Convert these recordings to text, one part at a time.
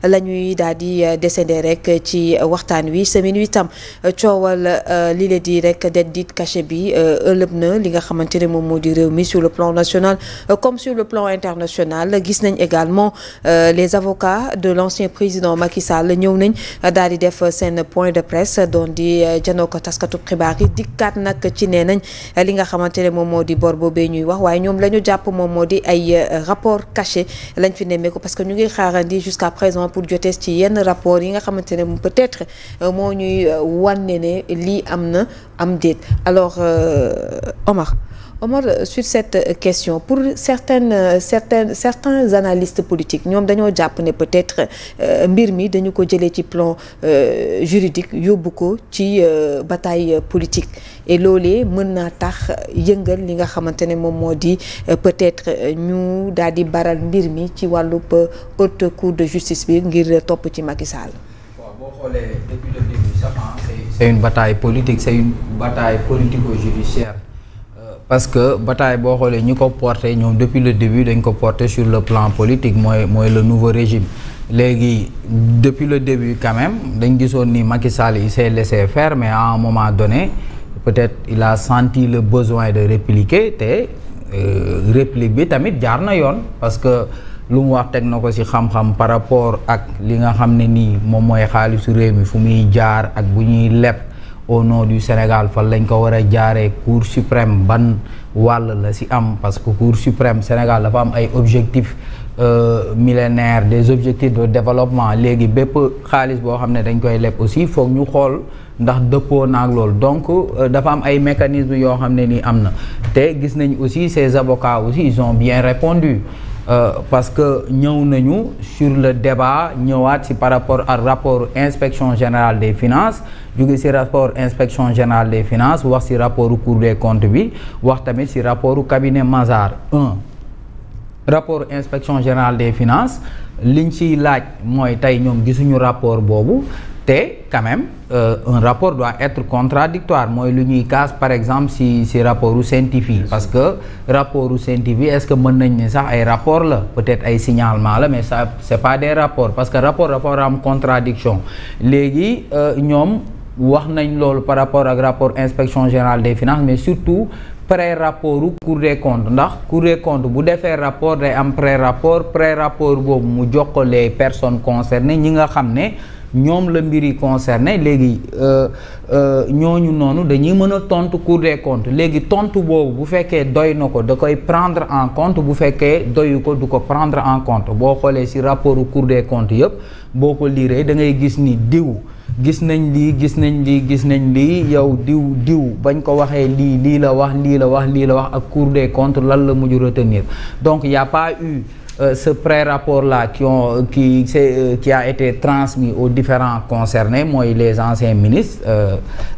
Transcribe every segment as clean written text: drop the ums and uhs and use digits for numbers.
la ñuy daal di décédé rek ci waxtaan wi semaine wi tam coowal li la di rek det dit caché bi ëllëg na li nga xamante ne moom moo di réew mi sur le plan national comme sur le plan international gis nañ également les avocats de l'ancien président Macky Sall ñëw nañ daal di def seen point de presse doon di janoo ko taskatu xibaar yi dikkaat nag ci nee nañ li nga xamante ne moom moo di bor boobee ñuy wax waaye ñoom la ñu jàpp moom moo di ay rapport caché lañ fi nemmeeku parce que ñu ngi xaarandi jusqu'à présent pour jotee ci yenn rapport yi nga xamante ne peut-être moo ñuy wane ne lii am na am déet alors Omar sur cette question pour certains analystes politiques ñoom dañoo jàpp ne peut-être mbir mi dañu ko jëlee ci plan juridique yóbbu ko ci bataille politique et loolee mën naa tax yëngal li nga xamante ne moom moo di peut-être ñu daal di baral mbir mi ci wàllub haute cour de justice bi ngir topp ci Macky Sall. waaw boo xoolee depuis le début sax c'est une bataille politique, c'est une bataille politico-judiciaire. Parce que bataille boo xoolee ñi ko porté ñoom depuis le début dañ ko porté sur le plan politique mooy le nouveau régime léegi depuis le début quand même dañ gisoon ni Macky Sall il s'est laissé faire mais à un moment donné peut-être il a senti le besoin de répliquer te réplique bi tamit jaar na yoon parce que lu mu wax teg na ko ci xam-xam par rapport ak li nga xam ne nii moom mooy xaalisu réew mi fu muy jaar ak bu ñuy leb au nom du Sénégal fan lañ ko war a jaaree Cour suprême ban wàll la ci am parce que Cour suprême Sénégal dafa am ay objectifs millénaires des objectifs de développement léegi bépp xaalis boo xam ne dañ koy leb aussi foog ñu xool ndax dëppoo naag loolu donc dafa am ay mécanismes yoo xam ne ni am na te gis nañ aussi ces avocats aussi ils ont bien répondu parce que ñëw nañu sur le débat ñëwaat ci par rapport ak rapport inspection générale des finances jóge ci rapport inspection générale des finances wax ci rapport Cour des comptes bi wax tamit ci rapport cabinet Mazars 1 rapport inspection générale des finances liñ ciy laaj mooy tey ñoom gisuñu rapport boobu te quand même un rapport doit être contradictoire mooy lu ñuy casse par exemple si rapportu scientifique parce que rapportu scientifique est-ce que mën nañ ne sax ay rapport la peut-être ay signalement la mais ça c'est pas des rapports parce que rapport dafa war a am contradiction léegi ñoom wax nañ loolu par rapport ak rapport inspection générale des finances mais surtout pré-rapport Cour des comptes ndax Cour des comptes bu defee rapport day am pré-rapport boobu mu jox ko les personnes concernées ñi nga xam ne ñoom la mbir yi concerné léegi ñooñu noonu dañuy mën a tontu Cour des comptes léegi tontu boobu bu fekkee doy na ko da koy prendre en compte bu fekkee doyu ko du ko prendre en compte boo xoolee ci rapport Cour des comptes yëpp boo ko liiree da ngay gis ni diw gis nañ lii yow diw bañ ko waxee lii la wax ak Cour des comptes lan la mujj retenir donc y a pas eu ce pré-rapport-là qui a été transmis aux différents concernés mooy les anciens ministres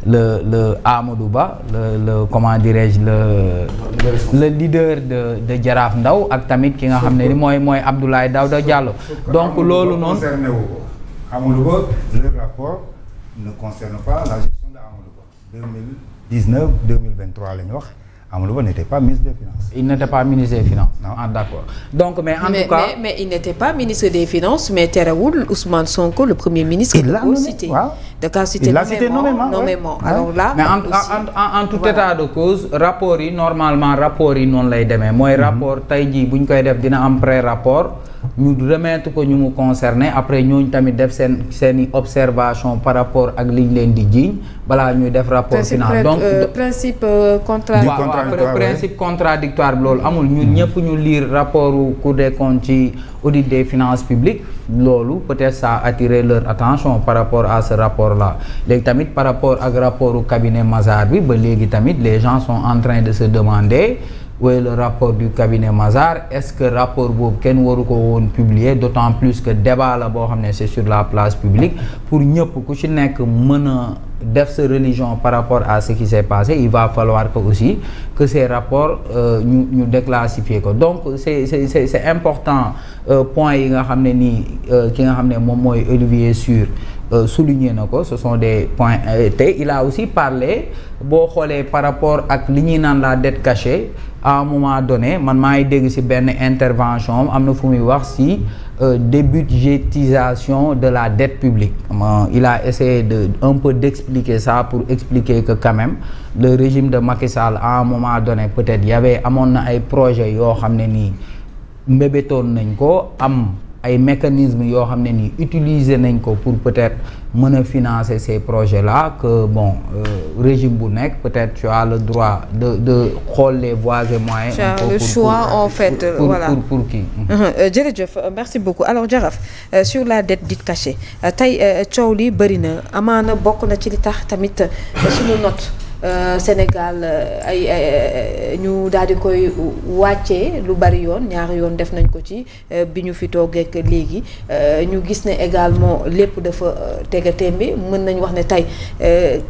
le Amadou Ba le comment dirais-je le leader de Jaraaf Ndaw ak tamit ki nga xam ne ni mooy Abdoulaye Daouda Diallo donc loolu noonu Amadou Ba le rapport ne concerne pas la gestion de Amadou Ba 2019-2023 la ñu wax Amadou Ba n'était pas ministre des Finances. Il n'était pas ministre des Finances. Non. Ah d'accord. Donc mais en tout cas mais il n'était pas ministre des Finances mais terewul Ousmane Sonko le premier ministre. Il l'a cité. Waaw. Il l'a cité nommément. Alors là. Mais en tout état de cause rapport yi normalement rapport yi noonu lay demee mooy rapport tey jii bu ñu koy def dina am pré-rapport ñu remettre ko ñu mu concerné après ñooñu tamit def seeni observation par rapport ak liñ leen di jiiñ balaa ñuy def rapport final donc principe contradictoire principe contradictoire bi loolu amul ñun ñëpp ñu lire rapport Cour des comptes ci audit des finances publiques loolu peut-être ça a attiré leur attention par rapport à ce rapport là léegi tamit par rapport ak rapport cabinet Mazars bi ba léegi tamit les gens sont en train de se demander où est le rapport du cabinet Mazars est-ce que rapport boobu kenn waru ko woon publier d'autant plus que débat la boo xam ne c'est sur la place publique pour ñëpp ku ci nekk mën a def sa religion par rapport à ce qui s'est passé il va falloir que aussi que ces rapports ñu déclassifier ko donc c'est important point yi nga xam ne nii ki nga xam ne moom mooy Olivier Sur souligné na ko ce sont des points te il a aussi parlé boo xoolee par rapport ak li ñuy naan la dette cachée à un moment donné man maa ngi dégg ci benn intervention am na fu muy wax ci débudgétisation de la dette publique. Il a essayé un peu d'expliquer ça pour expliquer que quand même le régime de Macky Sall à un moment donné peut-être amoon na ay projets yoo xam ne nii mbébétoon nañ ko am ay mécanismes yoo xam ne nii utiliser nañ ko pour peut-être mën a financer ces projets-là que bon régime bu nekk peut-être tu as le droit de xool les voies et moyens. le choix en fait voilà pour kii. jërëjëf merci beaucoup alors Jaraaf sur la dette dite cachée tey coow li bëri na amaana bokk na ci li tax tamit suñu note Sénégal ñu daal di koy wàccee lu bari yoon ñaari yoon def nañ ko ci bi ñu fi toogeek léegi ñu gis ne également lépp dafa tegatémbe mën nañ wax ne tey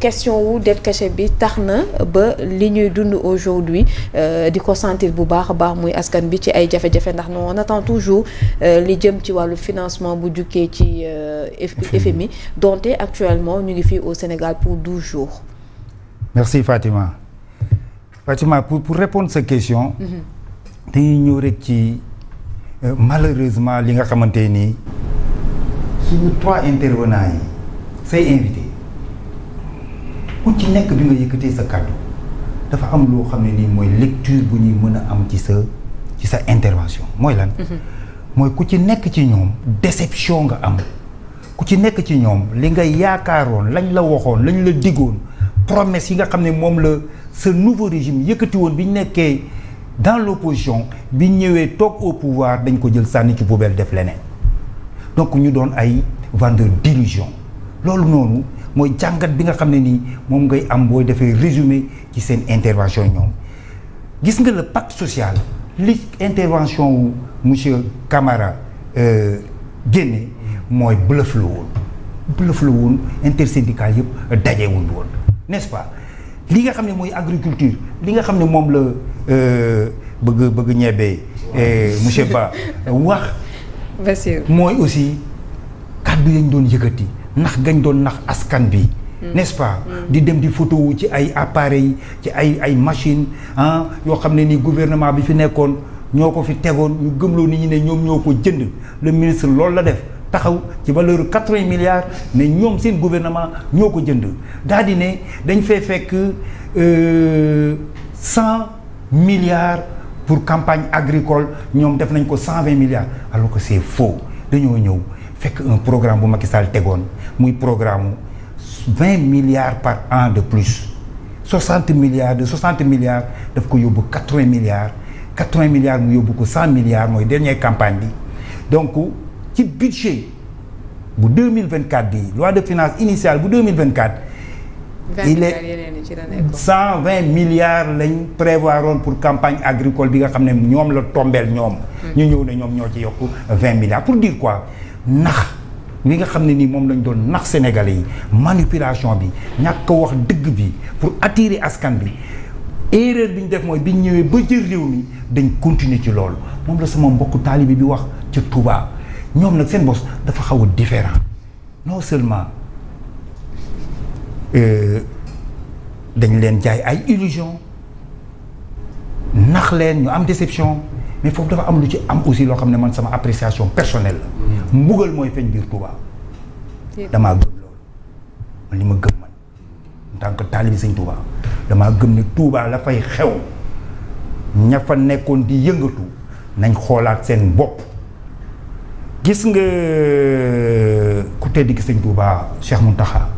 question wu dette cachée bi tax na ba li ñuy dund aujourd'hui di ko sentir bu baax a baax muy askan bi ci ay jafe-jafe ndax on attend toujours li jëm ci wàllu financement bu jukkee ci FMI donte actuellement ñu ngi fii au Sénégal pour 12 jours. Merci Fatima. Fatima, pour répondre à cette question, dañuy ñëw rek ci malheureusement li nga xamante ni suñu 3 intervenants yi say invité ku ci nekk bi nga yëkkatee sa kàddu dafa am loo xam ne nii mooy lecture bu ñuy mën a am ci sa intervention mooy lan. mooy ku ci nekk ci ñoom déception nga am ku ci nekk ci ñoom li nga yaakaaroon lañ la waxoon lañ la diggoon. promesse yi nga xam ne moom la ce nouveau régime yëkkati woon bi ñu nekkee dans l'opposition bi ñëwee toog au pouvoir dañ ko jël sànni ci poubelle def leneen donc ñu doon ay vendeur d'illusion loolu noonu mooy jàngat bi nga xam ne nii moom ngay am booy defee résumé ci seen intervention ñoom gis nga le pacte social li intervention wu monsieur Camara génne mooy bluff la woon intersyndical yëpp dajewuñ woon n'est-ce pas li nga xam ne mooy agriculture li nga xam ne moom la bëgg ñebee monsieur Ba wax mooy aussi kàddu yañ doon yëkkati ndax gañ doon nax askan bi n'est-ce pas di dem di photo wu ci ay appareils ci ay machines yoo xam ne ni gouvernement bi fi nekkoon ñoo ko fi tegoon ñu gëmloo nit ñi ne ñoom ñoo ko jënd le ministre loolu la def taxaw ci valeur 80 milliards ne ñoom seen gouvernement ñoo ko jënd daal di ne dañ fay fekk 100 milliards pour campagne agricole ñoom def nañ ko 120 milliards alors que c'est faux dañoo ñëw fekk un programme bu Macky Sall tegoon muy programme 20 milliards par an de plus 60 milliards daf ko yóbbu 80 milliards mu yóbbu ko 100 milliards mooy dernière campagne bi donc ci budget bu 2024 bi loi de finances initiale bu 2024 il est 120 milliards lañ prévoiroon pour campagne agricole bi nga xam ne ñoom la tombeel ñoom ñu ñëw ne ñoom ñoo ci yokk 20 milliards pour dire quoi nax li nga xam ne nii moom lañ doon nax sénégalais yi manipulation bi ñàkk ko wax dëgg bi pour attirer askan bi erreur bi ñu def mooy bi ñu ñëwee ba jël réew mi dañ continuer ci loolu moom la sama mbokku taalibe bi wax ci Touba ñoom nag seen bos dafa xaw a différent non seulement dañ leen jaay ay illusion nax leen ñu am déception mais foofu dafa am lu ci am aussi loo xam ne man sama appréciation personnelle la mbugal mooy feeñ biir Touba damaa gëm loolu man li ma gëm man en tant que taalibi Sëñ Touba damaa gëm ne Touba la fay xew ña fa nekkoon di yëngatu nañ xoolaat seen bopp gis nga ku tedd ki Sëñ Touba Cheikh Mountakha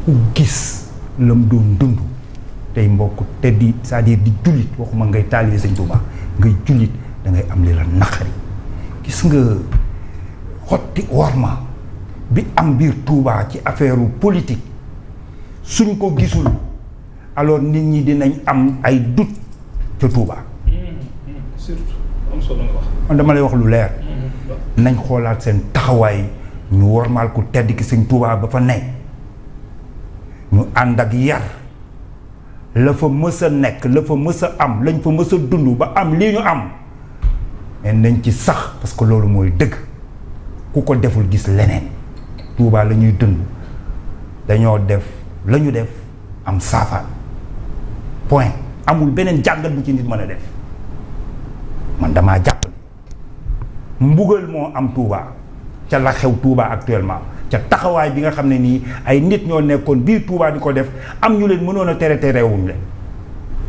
ku gis la mu doon dund tey mbokk teddi c'est-à-dire di jullit waxuma ngay taalibe Sëñ Touba ngay jullit da ngay am li la naqari gis nga xotti worma bi am biir Touba ci affaire politique suñ ko gisul alors nit ñi dinañ am ay doute ca Touba. surtout am solo nga wax. man dama lay wax lu leer. nañ xoolaat seen taxawaay ñu wormaal ku tedd ki Sëñ Touba ba fa ne ñu ànd ak yar la fa mës a nekk la fa mës a am lañ fa mës a dund ba am lii ñu am mais nañ ci sax parce que loolu mooy dëgg ku ko deful gis leneen Touba la ñuy dund dañoo def la ñu def am saafaan point amul beneen jàngat bu ci nit mën a def man damaa jàpp mbugal moo am Touba ca la xew Touba actuellement ca taxawaay bi nga xam ne nii ay nit ñoo nekkoon biir Touba di ko def am ñu leen mënoon a tere terewuñ leen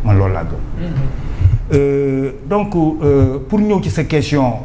man loolu laa gëm donc pour ñëw ci sa question